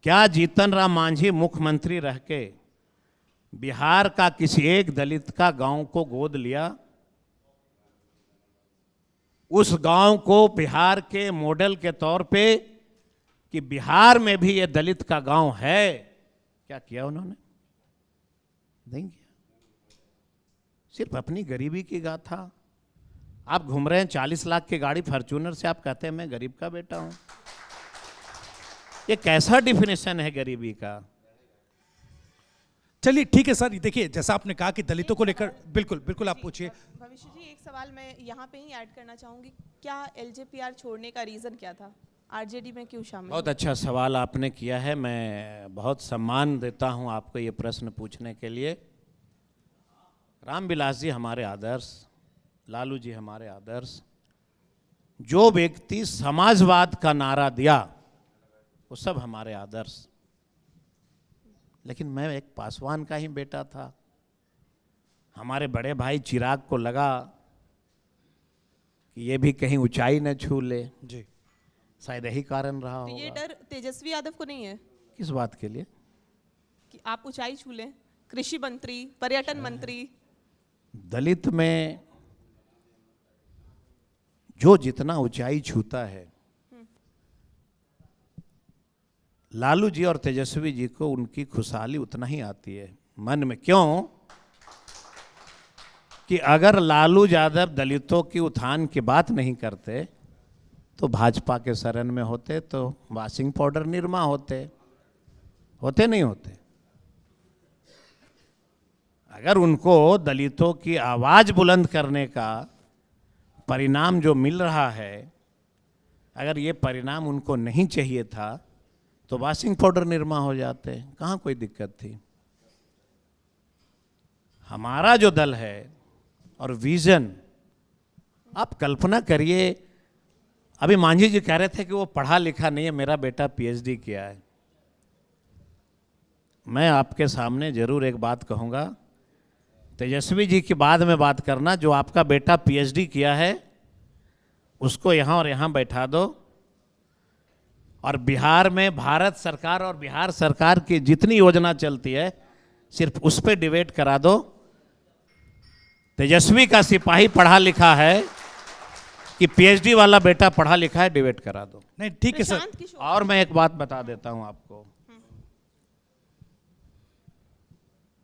क्या जीतन राम मांझी मुख्यमंत्री रह के बिहार का किसी एक दलित का गांव को गोद लिया? उस गांव को बिहार के मॉडल के तौर पे कि बिहार में भी ये दलित का गांव है, क्या किया उन्होंने? नहीं किया। सिर्फ अपनी गरीबी की गाथा। आप घूम रहे हैं 40 लाख की गाड़ी फॉर्च्यूनर से, आप कहते हैं मैं गरीब का बेटा हूं। ये कैसा डिफिनेशन है गरीबी का? चलिए ठीक है सर, देखिए जैसा आपने कहा कि दलितों को लेकर बिल्कुल बिल्कुल आप पूछिए। भविष्य जी, एक सवाल मैं यहाँ पे ही ऐड करना चाहूंगी, क्या एलजेपीआर छोड़ने का रीजन क्या था? आरजेडी में क्यों शामिल? बहुत अच्छा सवाल आपने किया है। मैं बहुत सम्मान देता हूं आपको ये प्रश्न पूछने के लिए। रामविलास जी हमारे आदर्श, लालू जी हमारे आदर्श। जो व्यक्ति समाजवाद का नारा दिया वो सब हमारे आदर्श। लेकिन मैं एक पासवान का ही बेटा था। हमारे बड़े भाई चिराग को लगा कि ये भी कहीं ऊंचाई न छू ले जी, शायद यही कारण रहा तो ये होगा। डर तेजस्वी यादव को नहीं है किस बात के लिए? कि आप ऊंचाई छू लें? कृषि मंत्री, पर्यटन मंत्री। दलित में जो जितना ऊंचाई छूता है, लालू जी और तेजस्वी जी को उनकी खुशहाली उतना ही आती है मन में। क्यों? कि अगर लालू यादव दलितों की उत्थान की बात नहीं करते तो भाजपा के शरण में होते, तो वॉशिंग पाउडर निरमा होते नहीं होते। अगर उनको दलितों की आवाज बुलंद करने का परिणाम जो मिल रहा है, अगर ये परिणाम उनको नहीं चाहिए था तो वॉशिंग पाउडर निरमा हो जाते, कहाँ कोई दिक्कत थी। हमारा जो दल है और विजन, आप कल्पना करिए, अभी मांझी जी कह रहे थे कि वो पढ़ा लिखा नहीं है, मेरा बेटा पीएचडी किया है। मैं आपके सामने जरूर एक बात कहूँगा, तेजस्वी जी की बाद में बात करना, जो आपका बेटा पीएचडी किया है उसको यहाँ और यहाँ बैठा दो, और बिहार में भारत सरकार और बिहार सरकार की जितनी योजना चलती है सिर्फ उस पर डिबेट करा दो। तेजस्वी का सिपाही पढ़ा लिखा है कि पीएचडी वाला बेटा पढ़ा लिखा है, डिबेट करा दो। नहीं ठीक है सर। और मैं एक बात बता देता हूं आपको,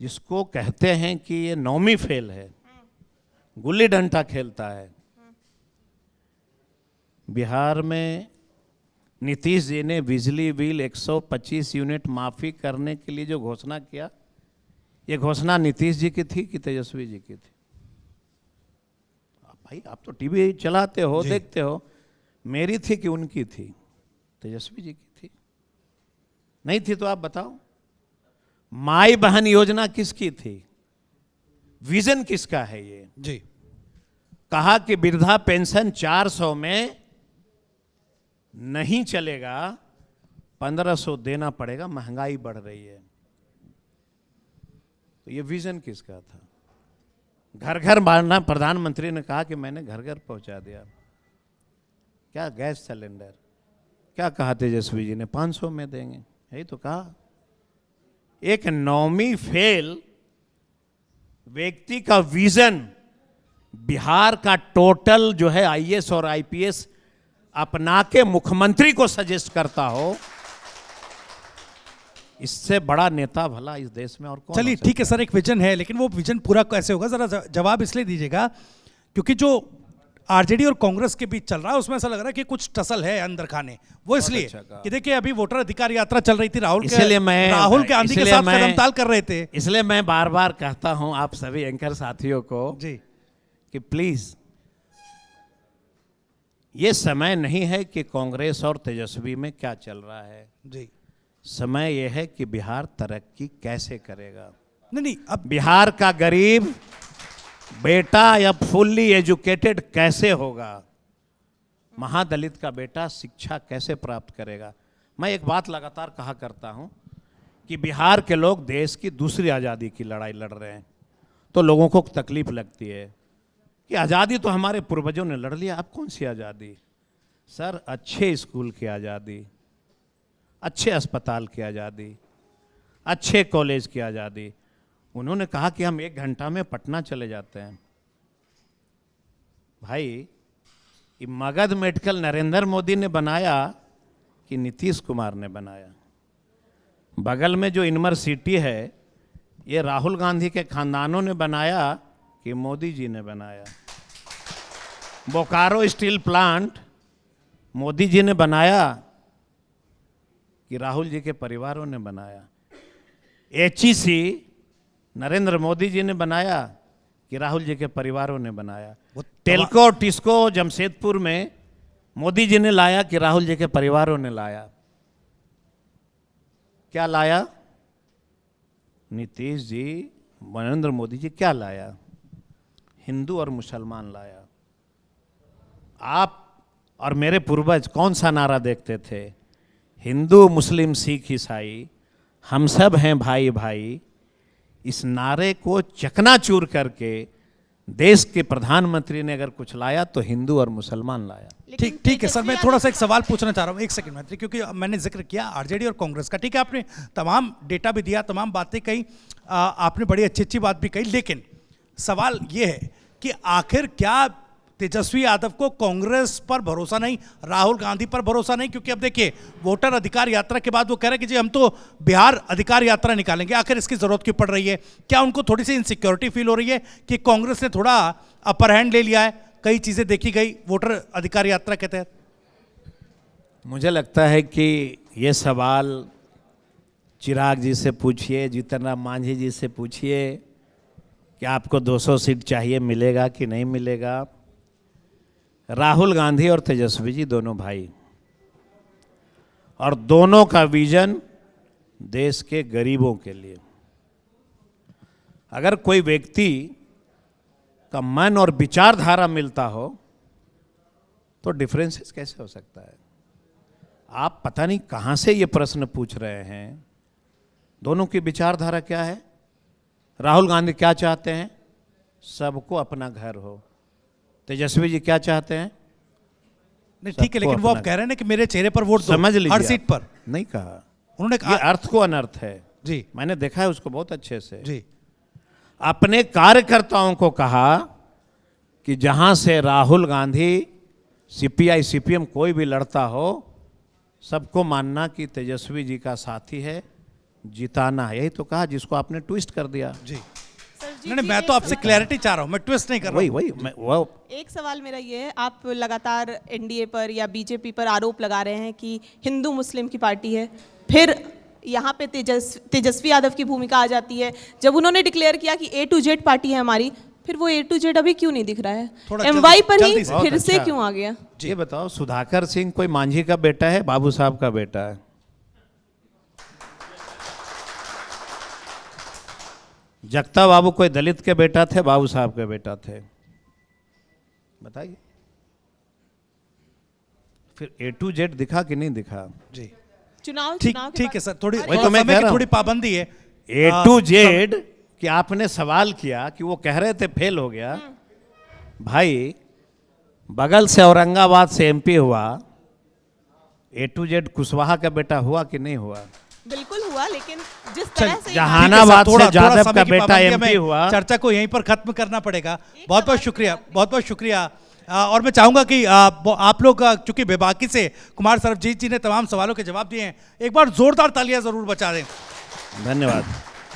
जिसको कहते हैं कि ये नौवीं फेल है, गुल्ली डंडा खेलता है, बिहार में नीतीश जी ने बिजली बिल 125 यूनिट माफी करने के लिए जो घोषणा किया, ये घोषणा नीतीश जी की थी कि तेजस्वी जी की थी? भाई आप तो टीवी चलाते हो, देखते हो, मेरी थी कि उनकी थी? तेजस्वी जी की थी। नहीं थी तो आप बताओ। माई बहन योजना किसकी थी? विजन किसका है ये? जी, कहा कि वृद्धा पेंशन 400 में नहीं चलेगा, 1500 देना पड़ेगा, महंगाई बढ़ रही है। तो ये विजन किसका था? घर घर बांटना, प्रधानमंत्री ने कहा कि मैंने घर घर पहुंचा दिया। क्या गैस सिलेंडर, क्या कहा तेजस्वी जी ने? 500 में देंगे, यही तो कहा। एक नौवीं फेल व्यक्ति का विजन बिहार का टोटल जो है आईएएस और आईपीएस अपना के मुख्यमंत्री को सजेस्ट करता हो, इससे बड़ा नेता भला इस देश में और कौन? चलिए ठीक है सर, एक विजन है, लेकिन वो विजन पूरा कैसे होगा, जरा जवाब इसलिए दीजिएगा क्योंकि जो आरजेडी और कांग्रेस के बीच चल रहा है उसमें ऐसा लग रहा है कि कुछ टसल है अंदर खाने। वो इसलिए कि देखिए अभी वोटर अधिकार यात्रा चल रही थी, राहुल के गांधी के साथ कदमताल कर रहे थे। इसलिए मैं बार बार कहता हूं आप सभी एंकर साथियों को जी कि प्लीज, ये समय नहीं है कि कांग्रेस और तेजस्वी में क्या चल रहा है। जी, समय यह है कि बिहार तरक्की कैसे करेगा। नहीं अब बिहार का गरीब बेटा या फुल्ली एजुकेटेड कैसे होगा, महादलित का बेटा शिक्षा कैसे प्राप्त करेगा। मैं एक बात लगातार कहा करता हूं कि बिहार के लोग देश की दूसरी आज़ादी की लड़ाई लड़ रहे हैं, तो लोगों को तकलीफ लगती है कि आज़ादी तो हमारे पूर्वजों ने लड़ लिया, अब कौन सी आज़ादी? सर, अच्छे स्कूल की आज़ादी, अच्छे अस्पताल की आज़ादी, अच्छे कॉलेज की आज़ादी। उन्होंने कहा कि हम 1 घंटा में पटना चले जाते हैं। भाई, ये मगध मेडिकल नरेंद्र मोदी ने बनाया कि नीतीश कुमार ने बनाया? बगल में जो यूनिवर्सिटी है, ये राहुल गांधी के खानदानों ने बनाया कि मोदी जी ने बनाया? बोकारो स्टील प्लांट मोदी जी ने बनाया कि राहुल जी के परिवारों ने बनाया? HEC नरेंद्र मोदी जी ने बनाया कि राहुल जी के परिवारों ने बनाया? टेल्को टिस्को जमशेदपुर में मोदी जी ने लाया कि राहुल जी के परिवारों ने लाया? क्या लाया? नीतीश जी, नरेंद्र मोदी जी क्या लाया? हिंदू और मुसलमान लाया। आप और मेरे पूर्वज कौन सा नारा देखते थे? हिंदू मुस्लिम सिख ईसाई हम सब हैं भाई भाई। इस नारे को चकनाचूर करके देश के प्रधानमंत्री ने अगर कुछ लाया तो हिंदू और मुसलमान लाया। ठीक है सर, मैं थोड़ा सा एक सवाल पूछना चाह रहा हूँ, एक सेकंड मंत्री, क्योंकि मैंने जिक्र किया आरजेडी और कांग्रेस का। ठीक है, आपने तमाम डेटा भी दिया, तमाम बातें कही, आपने बड़ी अच्छी अच्छी बात भी कही, लेकिन सवाल ये है कि आखिर क्या तेजस्वी यादव को कांग्रेस पर भरोसा नहीं, राहुल गांधी पर भरोसा नहीं? क्योंकि अब देखिए, वोटर अधिकार यात्रा के बाद वो कह रहे हैं कि जी हम तो बिहार अधिकार यात्रा निकालेंगे। आखिर इसकी जरूरत क्यों पड़ रही है? क्या उनको थोड़ी सी इनसिक्योरिटी फील हो रही है कि कांग्रेस ने थोड़ा अपर हैंड ले लिया है, कई चीजें देखी गई वोटर अधिकार यात्रा के तहत? मुझे लगता है कि ये सवाल चिराग जी से पूछिए, जीतन राम मांझी जी से पूछिए कि आपको 200 सीट चाहिए, मिलेगा कि नहीं मिलेगा। राहुल गांधी और तेजस्वी जी दोनों भाई, और दोनों का विजन देश के गरीबों के लिए। अगर कोई व्यक्ति का मन और विचारधारा मिलता हो तो डिफरेंसेस कैसे हो सकता है? आप पता नहीं कहां से ये प्रश्न पूछ रहे हैं। दोनों की विचारधारा क्या है? राहुल गांधी क्या चाहते हैं? सबको अपना घर हो। तेजस्वी जी क्या चाहते हैं? नहीं ठीक है, लेकिन वो आप कह रहे हैं ना कि मेरे चेहरे पर वोट दो, समझ लीजिए, हर सीट पर नहीं कहा उन्होंने। ये अर्थ को अनर्थ है जी, मैंने देखा है उसको बहुत अच्छे से। जी, अपने कार्यकर्ताओं को कहा कि जहां से राहुल गांधी, CPI CPM कोई भी लड़ता हो, सबको मानना कि तेजस्वी जी का साथी है, जिताना है। यही तो कहा, जिसको आपने ट्विस्ट कर दिया। जी नहीं, मैं तो आपसे क्लैरिटी चाह रहा हूं, मैं ट्विस्ट नहीं कर रहा हूं। वही एक सवाल मेरा ये है, आप लगातार एनडीए पर या बीजेपी पर आरोप लगा रहे हैं कि हिंदू मुस्लिम की पार्टी है, फिर यहाँ पे तेजस्वी यादव की भूमिका आ जाती है। जब उन्होंने डिक्लेयर किया कि A to Z पार्टी है हमारी, फिर वो A to Z अभी क्यों नहीं दिख रहा है? MY पर ही फिर से क्यों आ गया? ये बताओ, सुधाकर सिंह कोई मांझी का बेटा है, बाबू साहब का बेटा है? जगता बाबू कोई दलित के बेटा थे, बाबू साहब के बेटा थे? बताइए। फिर A to Z दिखा कि नहीं दिखा? जी, चुनाव ठीक है सर, थोड़ी तो मैं कह रहा हूं, थोड़ी पाबंदी है। A to Z कि आपने सवाल किया कि वो कह रहे थे फेल हो गया। भाई, बगल से औरंगाबाद से MP हुआ, A to Z कुशवाहा का बेटा हुआ कि नहीं हुआ? बिल्कुल हुआ, लेकिन जिस तरह से जहानाबाद से जादव का बेटा MP हुआ। चर्चा को यहीं पर खत्म करना पड़ेगा। बहुत बहुत शुक्रिया, बहुत बहुत शुक्रिया। और मैं चाहूंगा कि आप लोग, चूंकि बेबाकी से कुमार सरबजीत जी ने तमाम सवालों के जवाब दिए हैं, एक बार जोरदार तालियां जरूर बजा दें। धन्यवाद।